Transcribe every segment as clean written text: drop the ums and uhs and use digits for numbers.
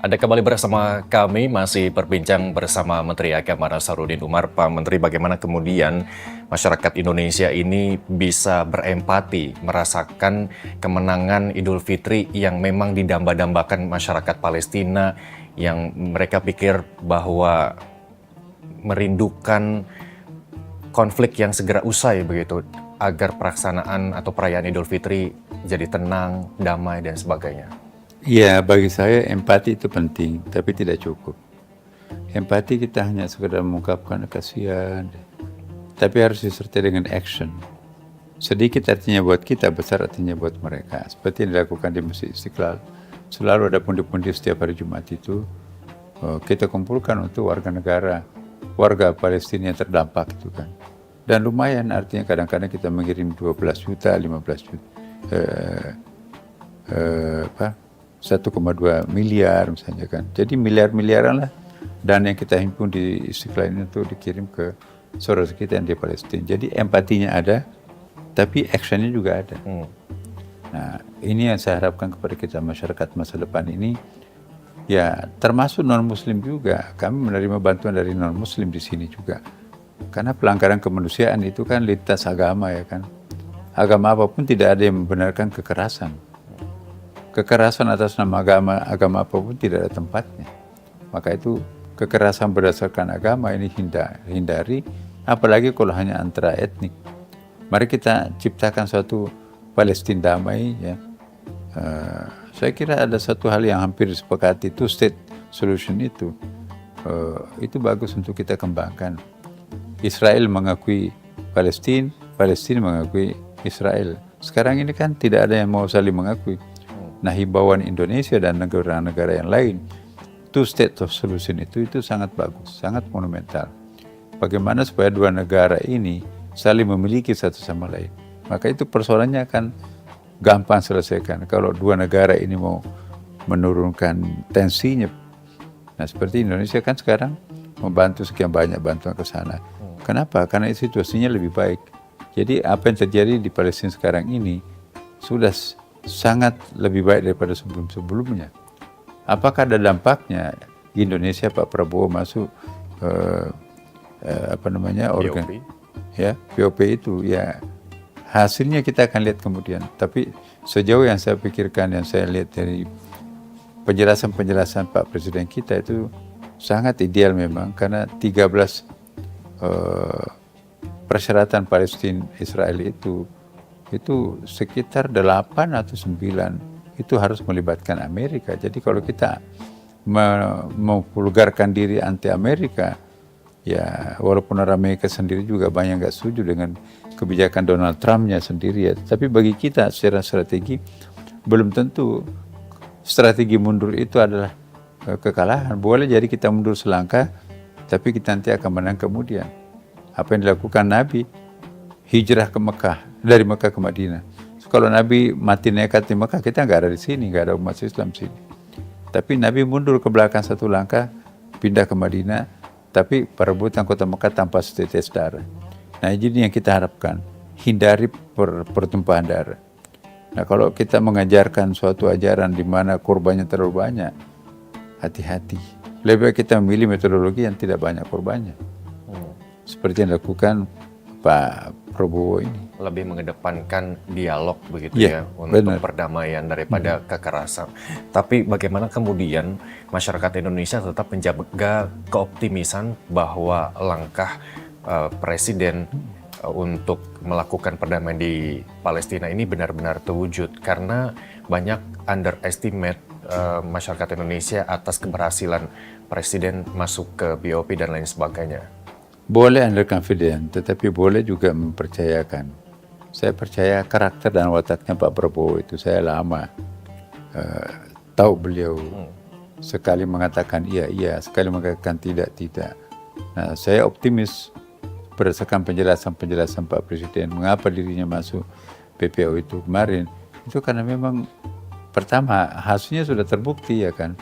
Anda kembali bersama kami, masih berbincang bersama Menteri Agama Nasaruddin Umar. Pak Menteri, bagaimana kemudian masyarakat Indonesia ini bisa berempati, merasakan kemenangan Idul Fitri yang memang didamba-dambakan masyarakat Palestina, yang mereka pikir bahwa merindukan konflik yang segera usai begitu, agar pelaksanaan atau perayaan Idul Fitri jadi tenang, damai, dan sebagainya. Ya, bagi saya empati itu penting, tapi tidak cukup. Empati kita hanya sekedar mengungkapkan kasihan, tapi harus disertai dengan action. Sedikit artinya buat kita, besar artinya buat mereka. Seperti yang dilakukan di Masjid Istiqlal. Selalu ada pundi-pundi setiap hari Jumat itu, kita kumpulkan untuk warga Palestina yang terdampak itu kan. Dan lumayan, artinya kadang-kadang kita mengirim 12 juta, 15 juta, 1,2 miliar misalnya kan. Jadi miliar-miliaran lah dana yang kita himpun di Istiqlal ini untuk dikirim ke saudara kita yang di Palestina. Jadi empatinya ada, tapi actionnya juga ada. Nah, ini yang saya harapkan kepada kita masyarakat masa depan ini, ya termasuk non-muslim juga. Kami menerima bantuan dari non-muslim di sini juga. Karena pelanggaran kemanusiaan itu kan lintas agama ya kan. Agama apapun tidak ada yang membenarkan kekerasan. Kekerasan atas nama agama apapun tidak ada tempatnya. Maka itu kekerasan berdasarkan agama ini hindari, apalagi kalau hanya antara etnik. Mari kita ciptakan suatu Palestina damai. Ya. Saya kira ada satu hal yang hampir disepakati, two state solution itu bagus untuk kita kembangkan. Israel mengakui Palestina, Palestina mengakui Israel. Sekarang ini kan tidak ada yang mau saling mengakui. Nah, himbauan Indonesia dan negara-negara yang lain, two state of solution itu sangat bagus, sangat monumental. Bagaimana supaya dua negara ini saling memiliki satu sama lain. Maka itu persoalannya akan gampang selesaikan. Kalau dua negara ini mau menurunkan tensinya. Nah, seperti Indonesia kan sekarang membantu sekian banyak bantuan ke sana. Kenapa? Karena situasinya lebih baik. Jadi apa yang terjadi di Palestina sekarang ini sudah sangat lebih baik daripada sebelum-sebelumnya. Apakah ada dampaknya Indonesia Pak Prabowo masuk organ BOP. Ya, BOP itu ya hasilnya kita akan lihat kemudian. Tapi sejauh yang saya pikirkan, yang saya lihat dari penjelasan-penjelasan Pak Presiden kita itu sangat ideal memang, karena 13 persyaratan Palestina Israel itu sekitar 8 atau 9 itu harus melibatkan Amerika. Jadi kalau kita memvulgarkan diri anti Amerika, ya walaupun orang Amerika sendiri juga banyak nggak setuju dengan kebijakan Donald Trump-nya sendiri ya, tapi bagi kita secara strategi belum tentu strategi mundur itu adalah kekalahan. Boleh jadi kita mundur selangkah, tapi kita nanti akan menang kemudian. Apa yang dilakukan Nabi, hijrah ke Mekah, dari Mekah ke Madinah. Kalau Nabi mati nekat di Mekah, kita nggak ada di sini, nggak ada umat Islam di sini. Tapi Nabi mundur ke belakang satu langkah, pindah ke Madinah, tapi perebutan kota Mekah tanpa setetes darah. Nah, jadi yang kita harapkan, hindari pertumpahan darah. Nah, kalau kita mengajarkan suatu ajaran di mana korbannya terlalu banyak, hati-hati. Lebih baik kita memilih metodologi yang tidak banyak korbannya. Seperti yang dilakukan Pak Prabowo ini. Lebih mengedepankan dialog begitu ya untuk perdamaian daripada kekerasan. Tapi bagaimana kemudian masyarakat Indonesia tetap menjaga keoptimisan bahwa langkah Presiden untuk melakukan perdamaian di Palestina ini benar-benar terwujud, karena banyak underestimate masyarakat Indonesia atas keberhasilan Presiden masuk ke BOP dan lain sebagainya. Boleh under confident, tetapi boleh juga mempercayakan. Saya percaya karakter dan wataknya Pak Prabowo itu, saya lama tahu beliau. Sekali mengatakan iya, sekali mengatakan tidak. Nah, saya optimis berdasarkan penjelasan Pak Presiden mengapa dirinya masuk PPO itu kemarin. Itu karena memang pertama hasilnya sudah terbukti ya kan.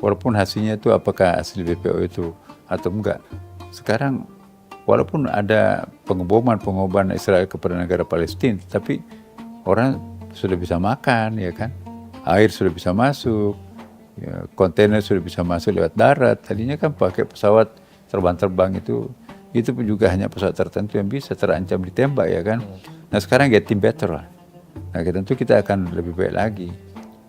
Walaupun hasilnya itu apakah hasil PPO itu atau enggak. Sekarang walaupun ada pengeboman Israel kepada negara Palestina, tapi orang sudah bisa makan, ya kan? Air sudah bisa masuk, Ya, kontainer sudah bisa masuk lewat darat. Tadinya kan pakai pesawat terbang-terbang itu pun juga hanya pesawat tertentu yang bisa terancam ditembak ya kan. Nah sekarang getting better lah. Nah tentu kita akan lebih baik lagi.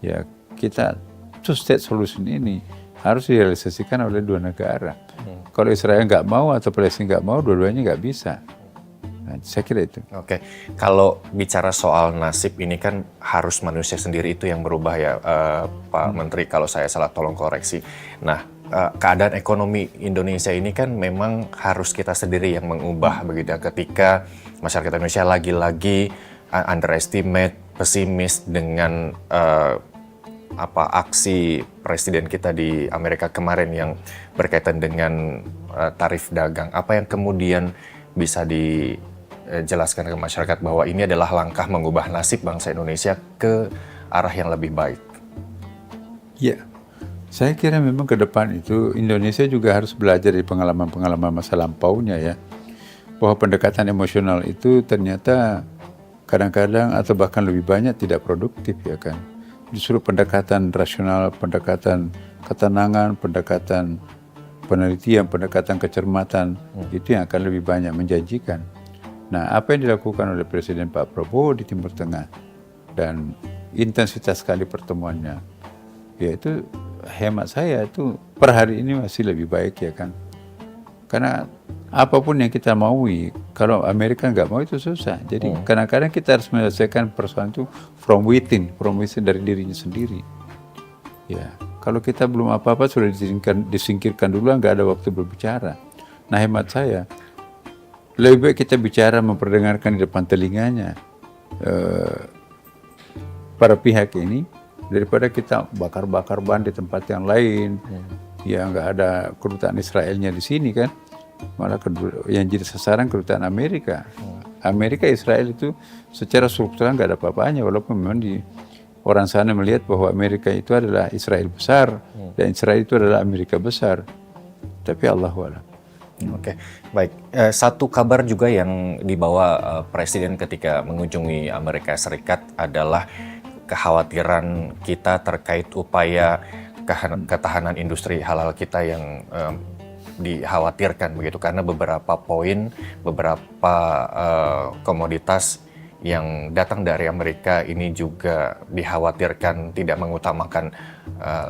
Ya kita two state solution ini harus direalisasikan oleh dua negara. Kalau Israel nggak mau atau Palestina nggak mau, dua-duanya nggak bisa. Nah, saya kira itu. Oke, kalau bicara soal nasib ini kan harus manusia sendiri itu yang berubah ya, Pak Menteri. Kalau saya salah tolong koreksi. Nah, keadaan ekonomi Indonesia ini kan memang harus kita sendiri yang mengubah begitu ya. Ketika masyarakat Indonesia lagi-lagi underestimate, pesimis dengan aksi presiden kita di Amerika kemarin yang berkaitan dengan tarif dagang. Apa yang kemudian bisa dijelaskan ke masyarakat bahwa ini adalah langkah mengubah nasib bangsa Indonesia ke arah yang lebih baik? Ya, saya kira memang ke depan itu Indonesia juga harus belajar dari pengalaman-pengalaman masa lampaunya ya. Bahwa pendekatan emosional itu ternyata kadang-kadang atau bahkan lebih banyak tidak produktif ya kan. Justru pendekatan rasional, pendekatan ketenangan, pendekatan penelitian, pendekatan kecermatan itu yang akan lebih banyak menjanjikan. Nah, apa yang dilakukan oleh Presiden Pak Prabowo di Timur Tengah dan intensitas sekali pertemuannya, yaitu hemat saya itu per hari ini masih lebih baik ya kan. Karena apapun yang kita maui, kalau Amerika nggak mau itu susah. Jadi kadang-kadang kita harus menyelesaikan persoalan itu from within dari dirinya sendiri. Ya, kalau kita belum apa-apa sudah disingkirkan dulu, nggak ada waktu berbicara. Nah hemat saya, lebih baik kita bicara memperdengarkan di depan telinganya para pihak ini daripada kita bakar-bakar ban di tempat yang lain. Ya nggak ada kedutaan Israelnya di sini kan, malah yang jadi sasaran kedutaan Amerika. Amerika Israel itu secara struktural nggak ada apa-apanya, walaupun memang orang sana melihat bahwa Amerika itu adalah Israel besar dan Israel itu adalah Amerika besar. Tapi Allahualam. Oke, baik. Satu kabar juga yang dibawa Presiden ketika mengunjungi Amerika Serikat adalah kekhawatiran kita terkait upaya ketahanan industri halal kita yang dikhawatirkan begitu, karena beberapa poin, beberapa komoditas yang datang dari Amerika ini juga dikhawatirkan tidak mengutamakan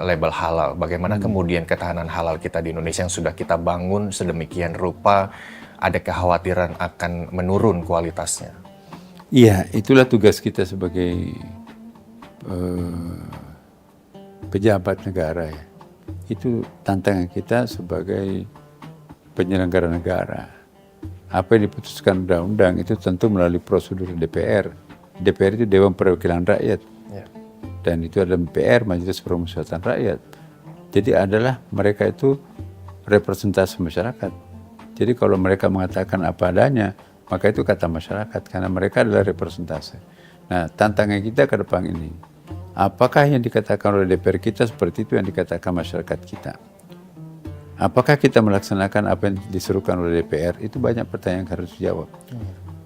label halal. Bagaimana kemudian ketahanan halal kita di Indonesia yang sudah kita bangun sedemikian rupa, ada kekhawatiran akan menurun kualitasnya? Iya, itulah tugas kita sebagai pejabat negara ya. Itu tantangan kita sebagai penyelenggara negara. Apa yang diputuskan undang-undang itu tentu melalui prosedur DPR. DPR itu Dewan Perwakilan Rakyat. Ya. Dan itu ada MPR, Majelis Permusyawaratan Rakyat. Jadi adalah mereka itu representasi masyarakat. Jadi kalau mereka mengatakan apa adanya, maka itu kata masyarakat, karena mereka adalah representasi. Nah, tantangan kita ke depan ini, apakah yang dikatakan oleh DPR kita seperti itu yang dikatakan masyarakat kita? Apakah kita melaksanakan apa yang diserukan oleh DPR? Itu banyak pertanyaan yang harus dijawab.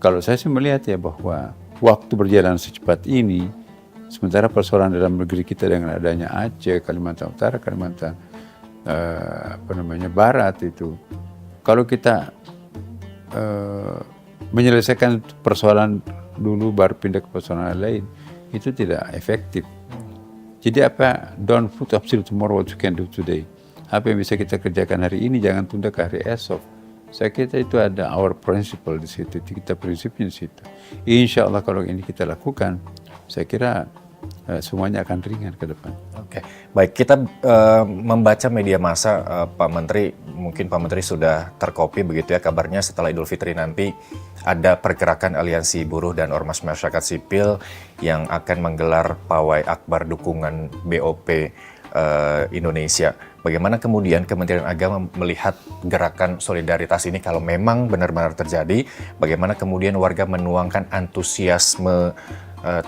Kalau saya sih melihat ya bahwa waktu berjalan secepat ini, sementara persoalan dalam negeri kita dengan adanya Aceh, Kalimantan Utara, Kalimantan Barat itu, kalau kita menyelesaikan persoalan dulu baru pindah ke persoalan lain, itu tidak efektif. Jadi apa? Don't put up till tomorrow what you can do today. Apa yang bisa kita kerjakan hari ini jangan tunda ke hari esok. Saya kira itu ada our principle di situ, kita prinsipnya di situ. Insya Allah kalau ini kita lakukan, saya kira semuanya akan ringan ke depan. Oke, baik, kita membaca media massa, Pak Menteri, mungkin Pak Menteri sudah terkopi begitu ya kabarnya setelah Idul Fitri nanti ada pergerakan aliansi buruh dan ormas masyarakat sipil yang akan menggelar pawai akbar dukungan BOP Indonesia. Bagaimana kemudian Kementerian Agama melihat gerakan solidaritas ini kalau memang benar-benar terjadi? Bagaimana kemudian warga menuangkan antusiasme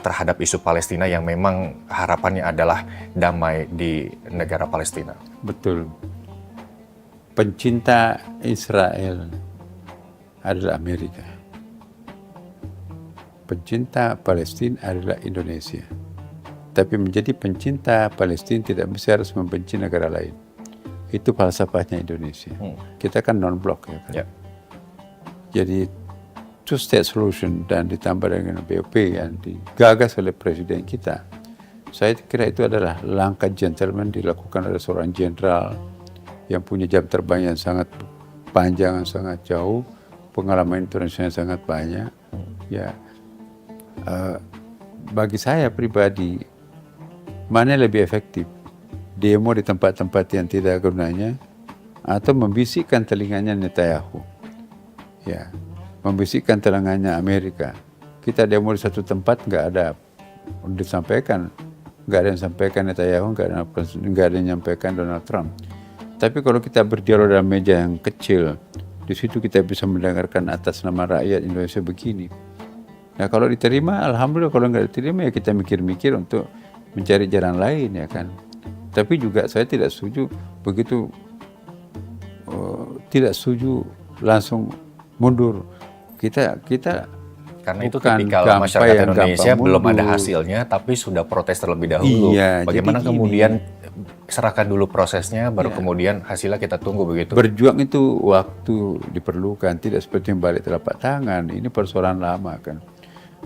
terhadap isu Palestina yang memang harapannya adalah damai di negara Palestina? Betul. Pencinta Israel adalah Amerika. Pencinta Palestina adalah Indonesia. Tapi menjadi pencinta Palestina tidak mesti harus membenci negara lain. Itu falsafahnya Indonesia. Kita kan non-blok ya kan. Ya. Jadi two-state solution dan ditambah dengan BOP yang digagas oleh presiden kita. Saya kira itu adalah langkah gentleman dilakukan oleh seorang jenderal yang punya jam terbang yang sangat panjang, sangat jauh, pengalaman internasional yang sangat banyak. Ya, bagi saya pribadi, mana yang lebih efektif? Demo di tempat-tempat yang tidak gunanya atau membisikkan telinganya Netanyahu? Ya, membisikkan telinganya Amerika. Kita demo di satu tempat nggak ada disampaikan, nggak ada yang sampaikan Netanyahu, nggak ada yang menyampaikan Donald Trump. Tapi kalau kita berdialog dalam meja yang kecil, di situ kita bisa mendengarkan atas nama rakyat Indonesia begini. Nah kalau diterima, alhamdulillah. Kalau nggak diterima ya kita mikir-mikir untuk mencari jalan lain ya kan. Tapi juga saya tidak setuju begitu, tidak setuju langsung mundur. Kita karena itu tipikal masyarakat Indonesia belum ada hasilnya, tapi sudah protes terlebih dahulu. Iya, bagaimana kemudian serahkan dulu prosesnya, baru kemudian hasilnya kita tunggu begitu. Berjuang itu waktu diperlukan, tidak seperti yang balik telapak tangan. Ini persoalan lama kan.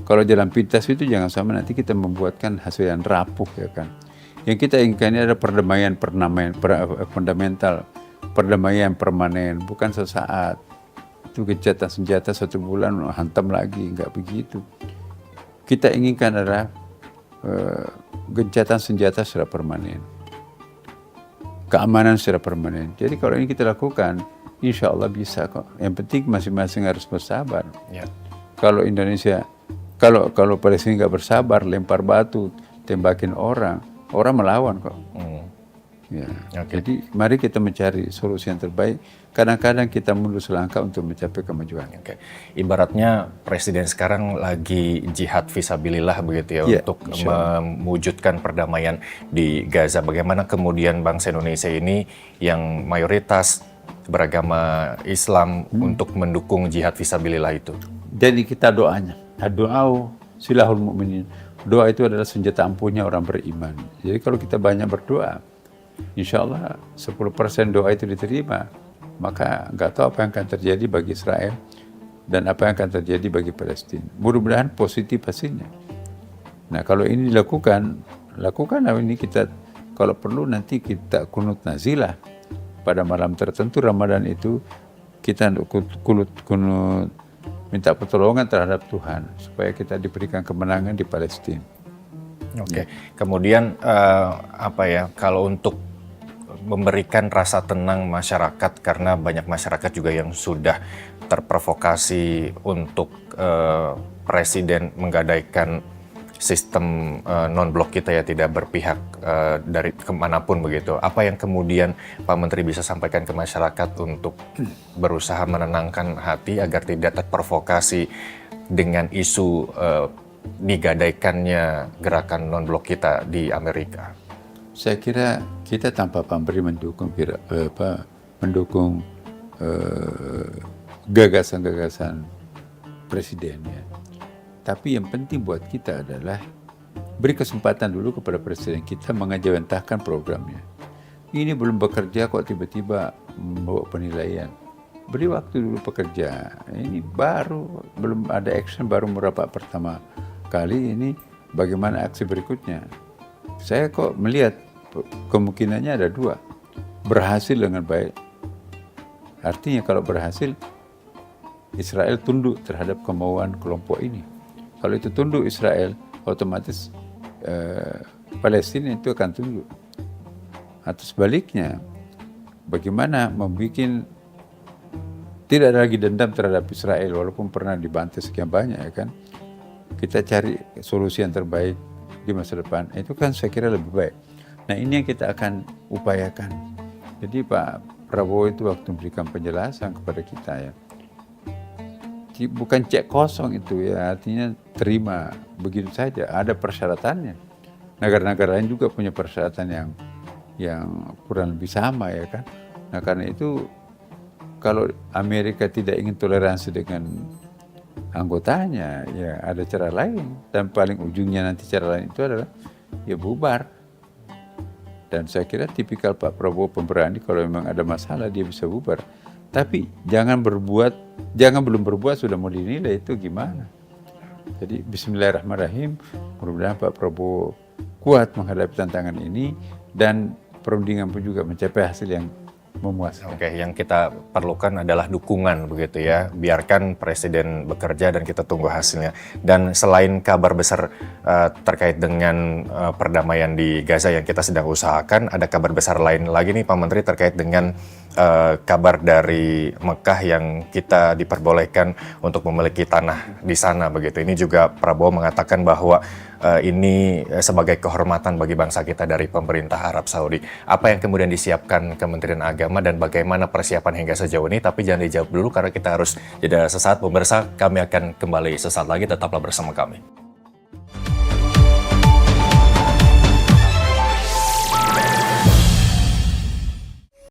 Kalau jalan pintas itu jangan sampai nanti kita membuatkan hasil yang rapuh ya kan. Yang kita inginkan ini ada perdamaian fundamental, perdamaian permanen, bukan sesaat. Itu gencatan senjata 1 bulan hantam lagi, enggak begitu. Kita inginkan adalah gencatan senjata secara permanen, keamanan secara permanen. Jadi kalau ini kita lakukan, insya Allah bisa kok. Yang penting masing-masing harus bersabar. Ya. Kalau Indonesia, kalau Palestina nggak bersabar, lempar batu, tembakin orang melawan kok. Ya. Okay. Jadi mari kita mencari solusi yang terbaik. Kadang-kadang kita mundur selangkah untuk mencapai kemajuan. Okay. Ibaratnya presiden sekarang lagi jihad fisabilillah begitu ya, untuk mewujudkan perdamaian di Gaza. Bagaimana kemudian bangsa Indonesia ini yang mayoritas beragama Islam untuk mendukung jihad fisabilillah itu? Jadi kita doanya, doa silahul mu'minin. Doa itu adalah senjata ampuhnya orang beriman. Jadi kalau kita banyak berdoa, insya Allah 10% doa itu diterima. Maka nggak tahu apa yang akan terjadi bagi Israel dan apa yang akan terjadi bagi Palestina. Mudah-mudahan positif hasilnya. Nah kalau ini lakukan ini kita, kalau perlu nanti kita kunut nazilah pada malam tertentu Ramadan itu, kita kunut minta pertolongan terhadap Tuhan supaya kita diberikan kemenangan di Palestina. Oke. Kemudian kalau untuk memberikan rasa tenang masyarakat, karena banyak masyarakat juga yang sudah terprovokasi untuk presiden menggadaikan sistem non-blok kita ya, tidak berpihak dari kemanapun begitu. Apa yang kemudian Pak Menteri bisa sampaikan ke masyarakat untuk berusaha menenangkan hati agar tidak terprovokasi dengan isu digadaikannya gerakan non-blok kita di Amerika? Saya kira kita tanpa pamrih mendukung gagasan-gagasan presiden ya. Tapi yang penting buat kita adalah beri kesempatan dulu kepada presiden kita mengajawantahkan programnya. Ini belum bekerja kok tiba-tiba membawa penilaian. Beri waktu dulu pekerja. Ini belum ada action, baru merapat pertama kali ini. Bagaimana aksi berikutnya? Saya kok melihat kemungkinannya ada 2. Berhasil dengan baik. Artinya kalau berhasil, Israel tunduk terhadap kemauan kelompok ini. Kalau itu tunduk Israel, otomatis Palestina itu akan tunduk. Atau sebaliknya, bagaimana membuat tidak ada lagi dendam terhadap Israel walaupun pernah dibantai sekian banyak ya kan. Kita cari solusi yang terbaik di masa depan. Itu kan saya kira lebih baik. Nah ini yang kita akan upayakan. Jadi Pak Prabowo itu waktu memberikan penjelasan kepada kita ya, bukan cek kosong itu ya, artinya terima begitu saja, ada persyaratannya. Negara-negara lain juga punya persyaratan yang kurang lebih sama ya kan. Nah karena itu kalau Amerika tidak ingin toleransi dengan anggotanya, ya ada cara lain, dan paling ujungnya nanti cara lain itu adalah ya bubar. Dan saya kira tipikal Pak Prabowo pemberani, kalau memang ada masalah dia bisa bubar. Tapi jangan belum berbuat sudah mau dinilai, itu gimana? Jadi bismillahirrahmanirrahim, mudah-mudahan Pak Prabowo kuat menghadapi tantangan ini dan perundingan pun juga mencapai hasil yang memuaskan. Oke, yang kita perlukan adalah dukungan begitu ya. Biarkan presiden bekerja dan kita tunggu hasilnya. Dan selain kabar besar terkait dengan perdamaian di Gaza yang kita sedang usahakan, ada kabar besar lain lagi nih Pak Menteri terkait dengan kabar dari Mekah yang kita diperbolehkan untuk memiliki tanah di sana begitu. Ini juga Prabowo mengatakan bahwa ini sebagai kehormatan bagi bangsa kita dari pemerintah Arab Saudi. Apa yang kemudian disiapkan Kementerian Agama dan bagaimana persiapan hingga sejauh ini? Tapi jangan dijawab dulu karena kita harus jeda sesaat. Pemirsa, kami akan kembali sesaat lagi, tetaplah bersama kami.